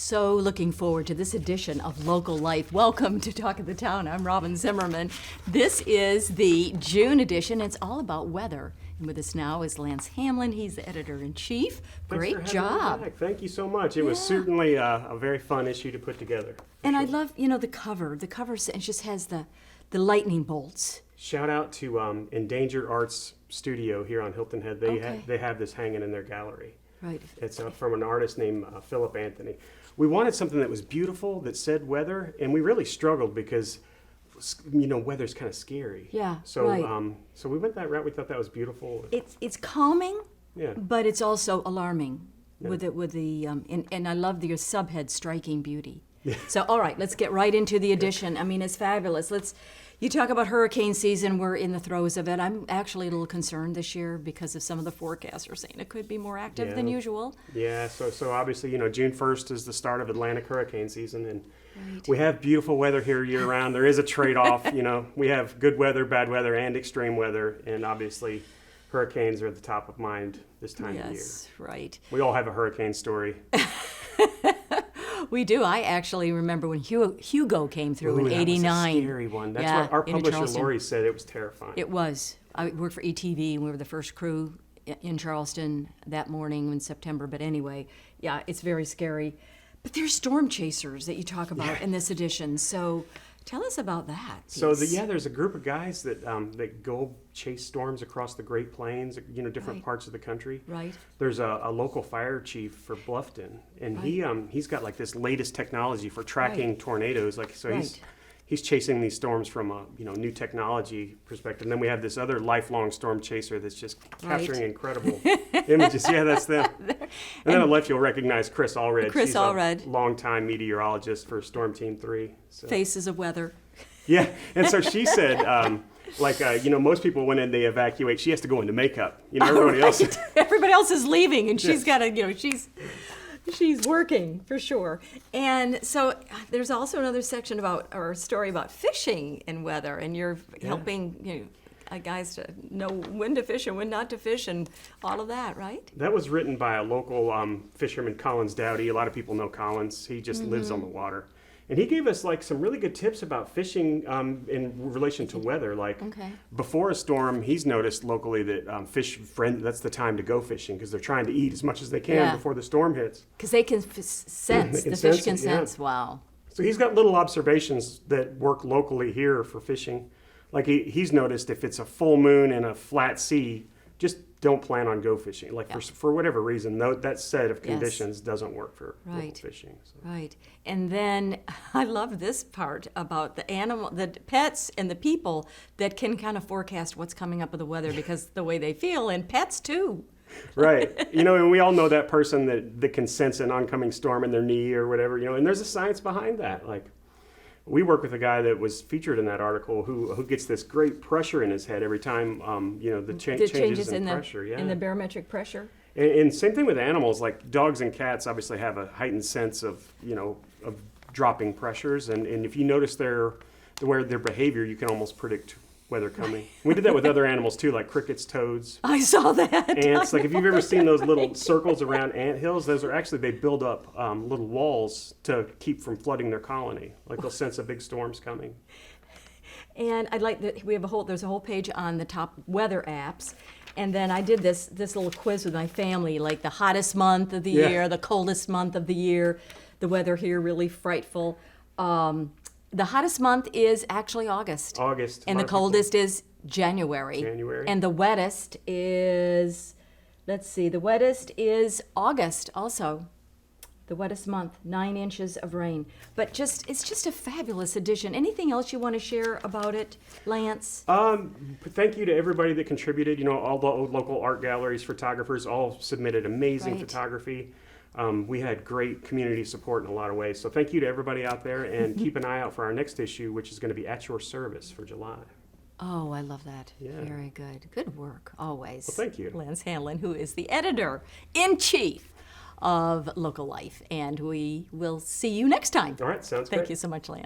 So looking forward to this edition of Local Life. Welcome to Talk of the Town. I'm Robin Zimmerman. This is the June edition. It's all about weather. And with us now is Lance Hanlin. He's the editor-in-chief. Great job. Thank you so much. It was certainly a very fun issue to put together. And I love, the cover. The cover it just has the lightning bolts. Shout out to Endangered Arts Studio here on Hilton Head. They have this hanging in their gallery. Right. It's from an artist named Philip Anthony. We wanted something that was beautiful, that said weather, and we really struggled because, weather's kind of scary. Yeah, so, right. So we went that route. We thought that was beautiful. It's calming, yeah, but it's also alarming Yeah. with the and I love your subhead, striking beauty. Yeah. So all right, let's get right into the edition. I mean, it's fabulous. You talk about hurricane season. We're in the throes of it. I'm actually a little concerned this year because of some of the forecasts are saying it could be more active than usual. Yeah, so obviously, June 1st is the start of Atlantic hurricane season, and Right. we have beautiful weather here year-round. There is a trade-off, we have good weather, bad weather, and extreme weather, and obviously hurricanes are at the top of mind this time of year. Yes, right. We all have a hurricane story. We do. I actually remember when Hugo came through in Ooh, that '89. was a scary one. That's Yeah, what our into publisher, Charleston. Lori, said it was terrifying. It was. I worked for ETV, and we were the first crew in Charleston that morning in September. But anyway, yeah, it's very scary. But there's storm chasers that you talk about in this edition. So tell us about that piece. There's a group of guys that go chase storms across the Great Plains, different Right. parts of the country. Right. There's a local fire chief for Bluffton, and he's got like this latest technology for tracking tornadoes. Right. He's chasing these storms from a new technology perspective. And then we have this other lifelong storm chaser that's just capturing incredible images. Yeah, that's them. And then on the left, you'll recognize Chris Allred. Chris She's Allred. a longtime meteorologist for Storm Team 3. So. Faces of weather. Yeah, and so she said, most people when they evacuate, she has to go into makeup. Everybody else. Everybody else is leaving, and she's got to, she's working for sure. And so there's also another section or a story about fishing and weather, and you're helping guys to know when to fish and when not to fish and all of that, right? That was written by a local fisherman, Collins Dowdy. A lot of people know Collins. He just lives on the water. And he gave us some really good tips about fishing in relation to weather. Before a storm, he's noticed locally that that's the time to go fishing because they're trying to eat as much as they can before the storm hits. Because they can sense, the fish can sense, wow. So he's got little observations that work locally here for fishing. He's noticed if it's a full moon and a flat sea, just don't plan on go fishing. For whatever reason, that set of conditions doesn't work for local fishing. So. Right. And then I love this part about the pets and the people that can kind of forecast what's coming up with the weather because the way they feel, and pets too. Right. And we all know that person that can sense an oncoming storm in their knee or whatever, and there's a science behind that. We work with a guy that was featured in that article who gets this great pressure in his head every time, the changes in pressure. In the barometric pressure. And same thing with animals, like dogs and cats obviously have a heightened sense of dropping pressures. And if you notice their behavior, you can almost predict weather coming. We did that with other animals too, like crickets, toads. I saw that. Ants. If you've ever seen those little circles around ant hills, those are actually, they build up little walls to keep from flooding their colony. They'll sense a big storm's coming. And I'd like that there's a whole page on the top weather apps. And then I did this little quiz with my family, like the hottest month of the year, the coldest month of the year, the weather here really frightful. The hottest month is actually August. And the coldest is January. And the wettest is, the wettest is August also. The wettest month, 9 inches of rain. But it's just a fabulous edition. Anything else you want to share about it, Lance? Thank you to everybody that contributed. All the local art galleries, photographers all submitted amazing photography. We had great community support in a lot of ways. So thank you to everybody out there, and keep an eye out for our next issue, which is going to be at your service for July. Oh, I love that. Yeah. Very good. Good work, always. Well, thank you. Lance Hanlin, who is the editor-in-chief of Local Life. And we will see you next time. All right, sounds great. Thank you so much, Lance.